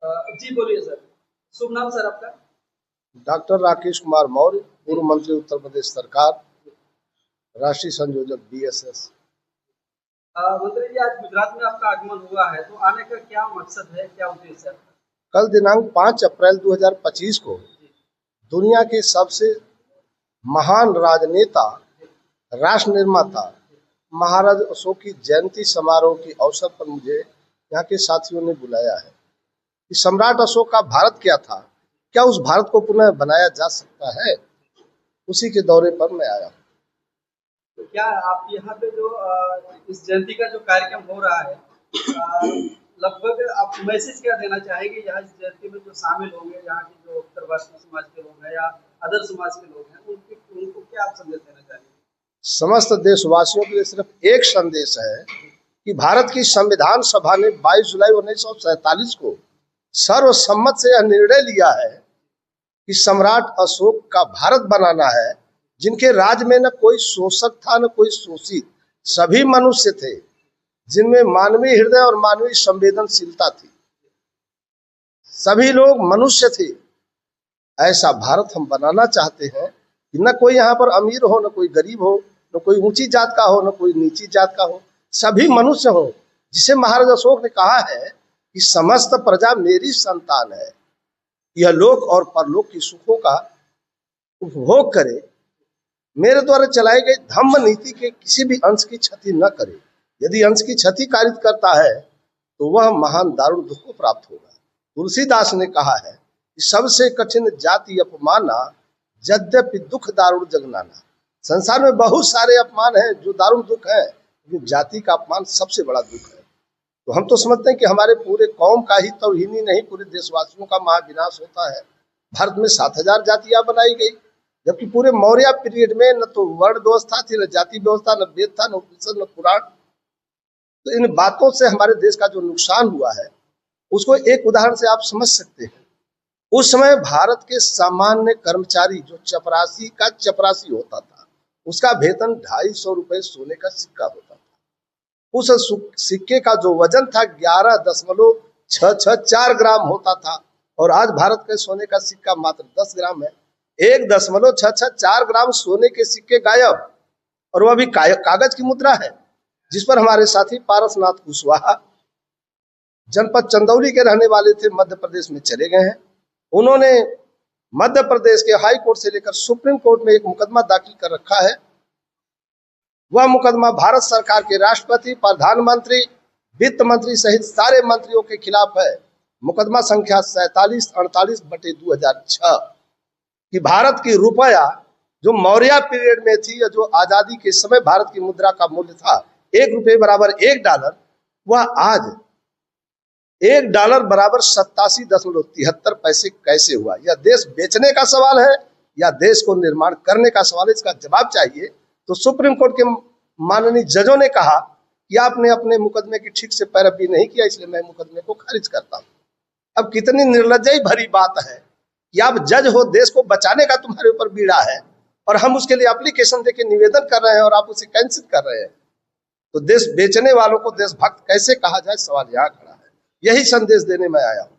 जी बोलिए सर। शुभ नाम सर आपका? डॉक्टर राकेश कुमार मौर्य, पूर्व मंत्री उत्तर प्रदेश सरकार, राष्ट्रीय संयोजक बीएसएस। मंत्री जी, आज गुजरात में आपका आगमन हुआ है, तो आने का क्या मकसद है, क्या उद्देश्य है? कल दिनांक 5 अप्रैल 2025 को दुनिया के सबसे महान राजनेता, राष्ट्र निर्माता महाराज अशोक की जयंती समारोह के अवसर पर मुझे यहाँ के साथियों ने बुलाया है कि सम्राट अशोक का भारत क्या था, क्या उस भारत को पुनः बनाया जा सकता है, उसी के दौरे पर मैं आया हूँ। तो क्या आप यहाँ पे जो इस जयंती का जो कार्यक्रम हो रहा है, लगभग आप मैसेज क्या देना चाहेंगे यहाँ इस जयंती में जो शामिल होंगे, यहाँ के जो उत्तरवासी समाज के लोग हैं या अदर समाज के लोग हैं, उनको क्या आप संदेश देना चाहेंगे? समस्त देशवासियों के लिए सिर्फ एक संदेश है कि भारत की संविधान सभा ने 22 जुलाई 1947 को सर्वसम्मत से यह निर्णय लिया है कि सम्राट अशोक का भारत बनाना है, जिनके राज में न कोई शोषक था न कोई शोषित, सभी मनुष्य थे, जिनमें मानवीय हृदय और मानवीय संवेदनशीलता थी, सभी लोग मनुष्य थे। ऐसा भारत हम बनाना चाहते हैं कि न कोई यहाँ पर अमीर हो, न कोई गरीब हो, न कोई ऊंची जात का हो, न कोई नीची जात का हो, सभी मनुष्य हो, जिसे महाराज अशोक ने कहा है कि समस्त प्रजा मेरी संतान है, यह लोक और परलोक की सुखों का उपभोग करे, मेरे द्वारा चलाई गई धम्म नीति के किसी भी अंश की क्षति न करे। यदि अंश की क्षति कारित करता है तो वह महान दारुण दुख को प्राप्त होगा। तुलसीदास ने कहा है कि सबसे कठिन जाति अपमाना, यद्यपि दुख दारुण जगनाना। संसार में बहुत सारे अपमान हैं जो दारुण दुख है, लेकिन जाति का अपमान सबसे बड़ा दुख है। तो हम तो समझते हैं कि हमारे पूरे कौम का ही तौहीनी नहीं, पूरे देशवासियों का महाविनाश होता है। भारत में 7000 जातियां बनाई गई, जबकि पूरे मौर्य पीरियड में न तो वर्ण व्यवस्था थी, न जाति व्यवस्था, न वेद था, न उपनिषद, न पुराण। तो इन बातों से हमारे देश का जो नुकसान हुआ है उसको एक उदाहरण से आप समझ सकते हैं। उस समय भारत के सामान्य कर्मचारी जो चपरासी का चपरासी होता था, उसका वेतन 250 रुपए सोने का सिक्का होता था। उस सिक्के का जो वजन था 11.664 ग्राम होता था, और आज भारत के सोने का सिक्का मात्र 10 ग्राम है। 1.664 ग्राम सोने के सिक्के गायब, और वह भी कागज की मुद्रा है, जिस पर हमारे साथी पारसनाथ कुशवाहा जनपद चंदौली के रहने वाले थे, मध्य प्रदेश में चले गए हैं। उन्होंने मध्य प्रदेश के हाई कोर्ट से लेकर सुप्रीम कोर्ट में एक मुकदमा दाखिल कर रखा है। वह मुकदमा भारत सरकार के राष्ट्रपति, प्रधानमंत्री, वित्त मंत्री सहित सारे मंत्रियों के खिलाफ है। मुकदमा संख्या 4748/2006 कि भारत की रुपया जो मौर्य पीरियड में थी, या जो आजादी के समय भारत की मुद्रा का मूल्य था 1 रुपये बराबर 1 डॉलर, वह आज 1 डॉलर बराबर 87.73 पैसे कैसे हुआ? यह देश बेचने का सवाल है या देश को निर्माण करने का सवाल है? इसका जवाब चाहिए। तो सुप्रीम कोर्ट के माननीय जजों ने कहा कि आपने अपने मुकदमे की ठीक से पैरवी नहीं किया, इसलिए मैं मुकदमे को खारिज करता हूं। अब कितनी निर्लज्जयी भरी बात है कि आप जज हो, देश को बचाने का तुम्हारे ऊपर बीड़ा है, और हम उसके लिए एप्लीकेशन देके निवेदन कर रहे हैं और आप उसे कैंसिल कर रहे हैं। तो देश बेचने वालों को देशभक्त कैसे कहा जाए, सवाल यहाँ खड़ा है। यही संदेश देने में आया हूं।